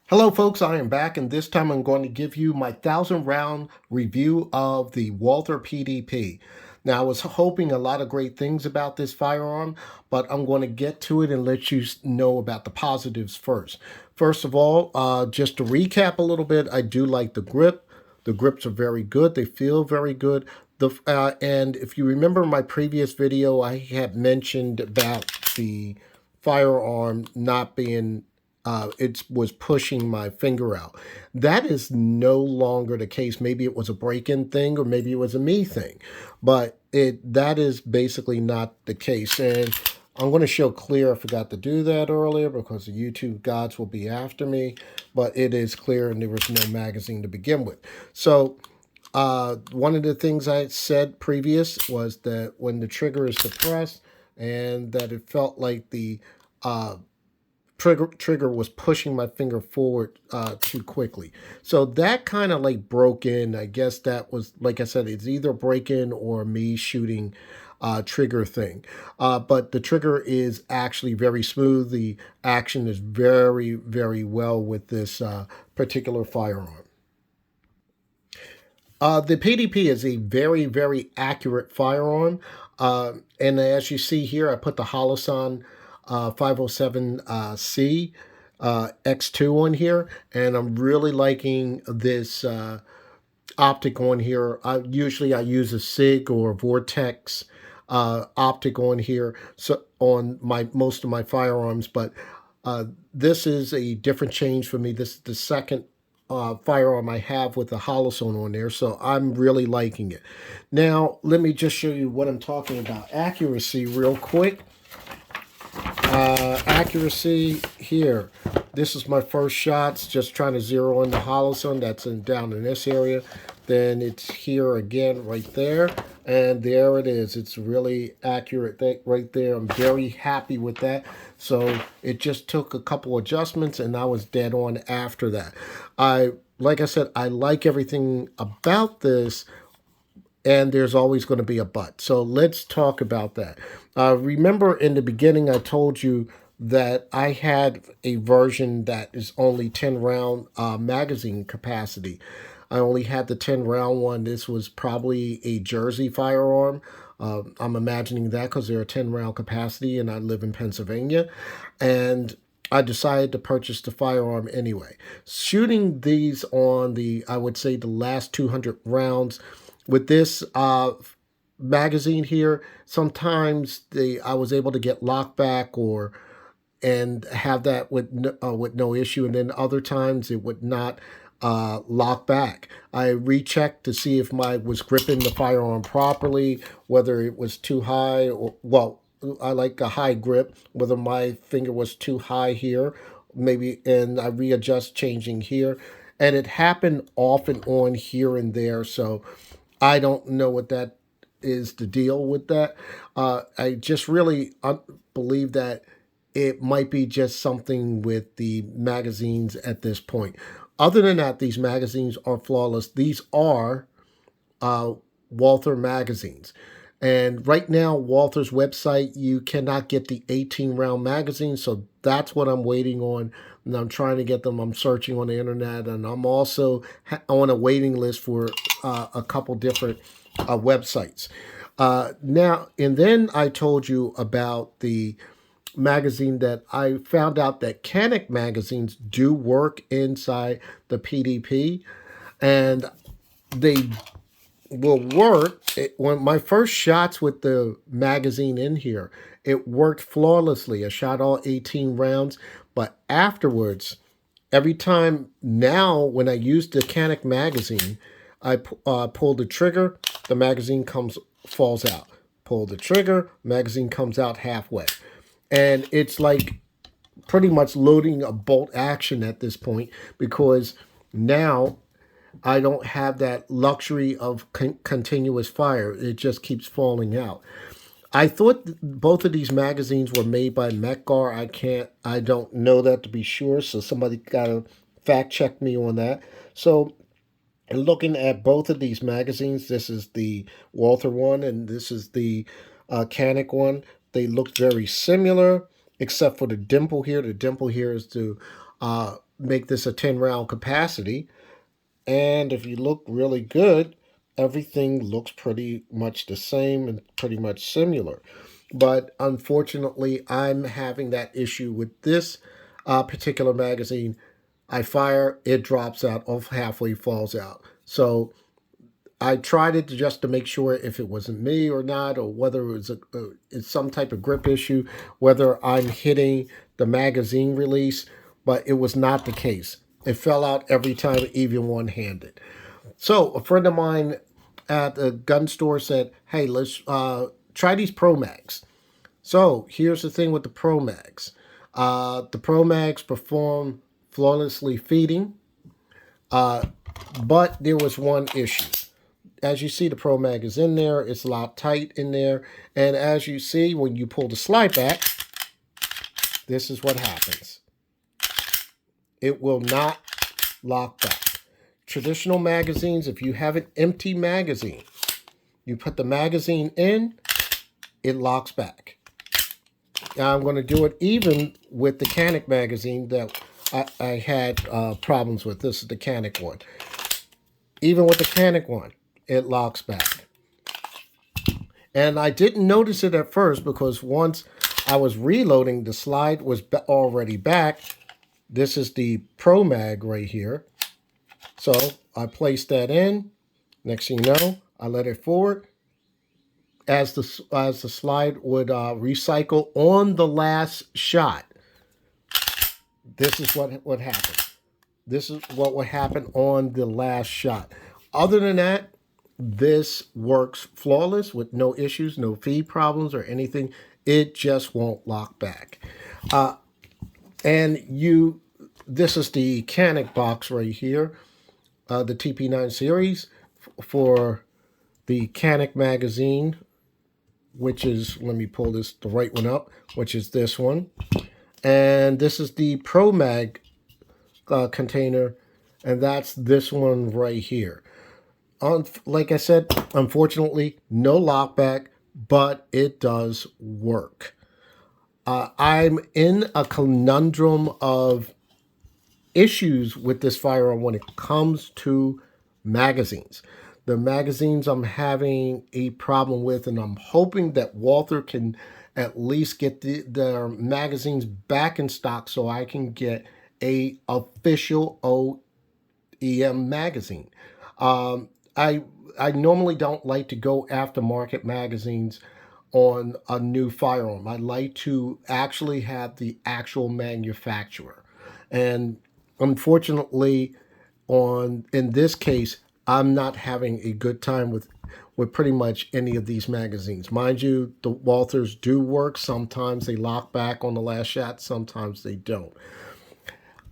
Hello folks, I am back and this time I'm going to give you my 1,000 round review of the Walther PDP. Now I was hoping a lot of great things about this firearm, but I'm going to get to it and let you know about the positives first. First of all, just to recap a little bit, I do like the grip. The grips are very good. They feel very good. And if you remember my previous video, I had mentioned about the firearm not being it was pushing my finger out. That is no longer the case. Maybe it was a break-in thing or maybe it was a me thing, but that is basically not the case. And I'm going to show clear. I forgot to do that earlier because the YouTube gods will be after me, but it is clear and there was no magazine to begin with. So one of the things I said previous was that when the trigger is suppressed and that it felt like the uh, trigger was pushing my finger forward too quickly. So that kind of like broke in. I guess that was, like I said, it's either break in or me shooting trigger thing. But the trigger is actually very smooth. The action is very, very well with this particular firearm. The PDP is a very, very accurate firearm. And as you see here, I put the Holosun 507C X2 on here, and I'm really liking this optic on here. Usually I use a SIG or a Vortex optic on here, so on my most of my firearms, but this is a different change for me. This is the second firearm I have with the Holosun on there, so I'm really liking it. Now, let me just show you what I'm talking about. Accuracy real quick. Accuracy here. This is my first shots, just trying to zero in the Holosun. That's down in this area. Then it's here again right there. And there it is. It's really accurate right there. I'm very happy with that. So it just took a couple adjustments and I was dead on after that. Like I said, I like everything about this, and there's always going to be a but. So let's talk about that. Remember in the beginning, I told you that I had a version that is only 10 round magazine capacity. I only had the 10 round one. This was probably a Jersey firearm. I'm imagining that because they're a 10 round capacity and I live in Pennsylvania. And I decided to purchase the firearm anyway. Shooting these on I would say, the last 200 rounds with this magazine here, sometimes I was able to get lockback or and have that with no issue, and then other times it would not lock back. I rechecked to see if my was gripping the firearm properly, whether it was too high or well. I like a high grip, whether my finger was too high here, maybe, and I readjust changing here. And it happened off and on here and there. So I don't know what that is to deal with that. I just really believe that it might be just something with the magazines at this point. Other than that, these magazines are flawless. These are uh, Walther magazines. And right now, Walther's website, you cannot get the 18 round magazine. So that's what I'm waiting on. And I'm trying to get them. I'm searching on the internet. And I'm also on a waiting list for a couple different websites. Now, and then I told you about the magazine that I found out that Canic magazines do work inside the PDP. And they will work. When my first shots with the magazine in here, it worked flawlessly. I shot all 18 rounds, but afterwards, every time now when I use the Canic magazine, I pull the trigger, the magazine falls out. Pull the trigger, magazine comes out halfway, and it's like pretty much loading a bolt action at this point because now I don't have that luxury of continuous fire. It just keeps falling out. I thought both of these magazines were made by Metgar. I don't know that to be sure. So somebody got to fact check me on that. So looking at both of these magazines, this is the Walther one and this is the Canic one. They look very similar, except for the dimple here. The dimple here is to make this a 10-round capacity. And if you look really good, everything looks pretty much the same and pretty much similar. But unfortunately, I'm having that issue with this particular magazine. I fire, it drops out, off halfway falls out. So I tried it just to make sure if it wasn't me or not, or whether it was it's some type of grip issue, whether I'm hitting the magazine release, but it was not the case. It fell out every time, even one-handed. So a friend of mine at a gun store said, "Hey, let's try these Promags." So here's the thing with the Promags. The Promags perform flawlessly feeding, but there was one issue. As you see, the Pro Mag is in there. It's a lot tight in there. And as you see, when you pull the slide back, this is what happens. It will not lock back. Traditional magazines, if you have an empty magazine, you put the magazine in, it locks back. Now I'm going to do it even with the Canic magazine that I had problems with. This is the Canic one. Even with the Canic one, it locks back. And I didn't notice it at first because once I was reloading, the slide was already back. This is the Pro Mag right here. So I placed that in. Next thing you know, I let it forward. As the slide would recycle on the last shot, this is what happened. This is what would happen on the last shot. Other than that, this works flawless with no issues, no feed problems or anything. It just won't lock back. This is the Canic box right here, the TP9 series for the Canic magazine, which is, let me pull the right one up, which is this one. And this is the Pro Mag container, and that's this one right here. Like I said, unfortunately, no lockback, but it does work. I'm in a conundrum of issues with this firearm when it comes to magazines. The magazines I'm having a problem with, and I'm hoping that Walther can at least get their magazines back in stock so I can get a official OEM magazine. I normally don't like to go after market magazines on a new firearm. I like to actually have the actual manufacturer. And unfortunately, in this case, I'm not having a good time with pretty much any of these magazines. Mind you, the Walthers do work. Sometimes they lock back on the last shot, sometimes they don't.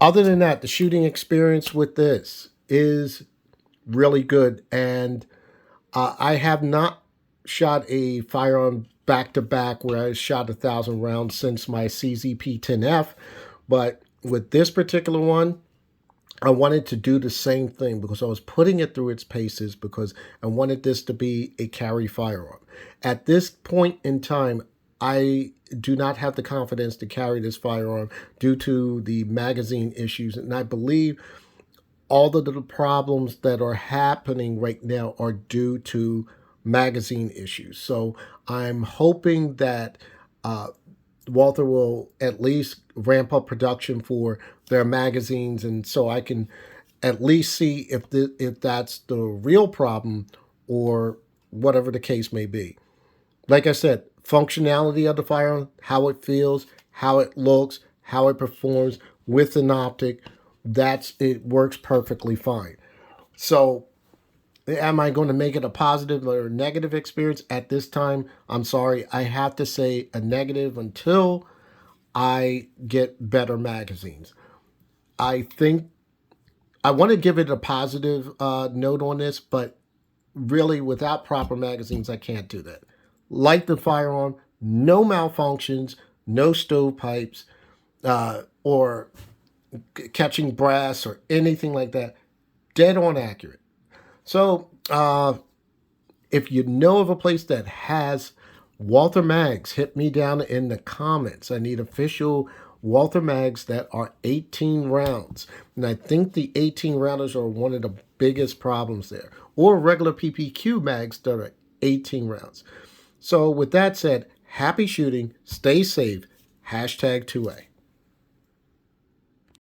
Other than that, the shooting experience with this is really good. And I have not shot a firearm back-to-back where I shot 1,000 rounds since my CZP-10F. But with this particular one, I wanted to do the same thing because I was putting it through its paces because I wanted this to be a carry firearm. At this point in time, I do not have the confidence to carry this firearm due to the magazine issues. And I believe all of the problems that are happening right now are due to magazine issues. So I'm hoping that Walther will at least ramp up production for their magazines, and so I can at least see if that's the real problem or whatever the case may be. Like I said, functionality of the firearm, how it feels, how it looks, how it performs with an optic, it works perfectly fine. So am I going to make it a positive or negative experience at this time? I'm sorry, I have to say a negative until I get better magazines. I think I want to give it a positive note on this, but really without proper magazines, I can't do that. Like the firearm, no malfunctions, no stovepipes, or catching brass or anything like that. Dead on accurate. So if you know of a place that has Walther Mags, hit me down in the comments. I need official Walther mags that are 18 rounds. And I think the 18 rounders are one of the biggest problems there. Or regular PPQ mags that are 18 rounds. So with that said, happy shooting, stay safe, #2A.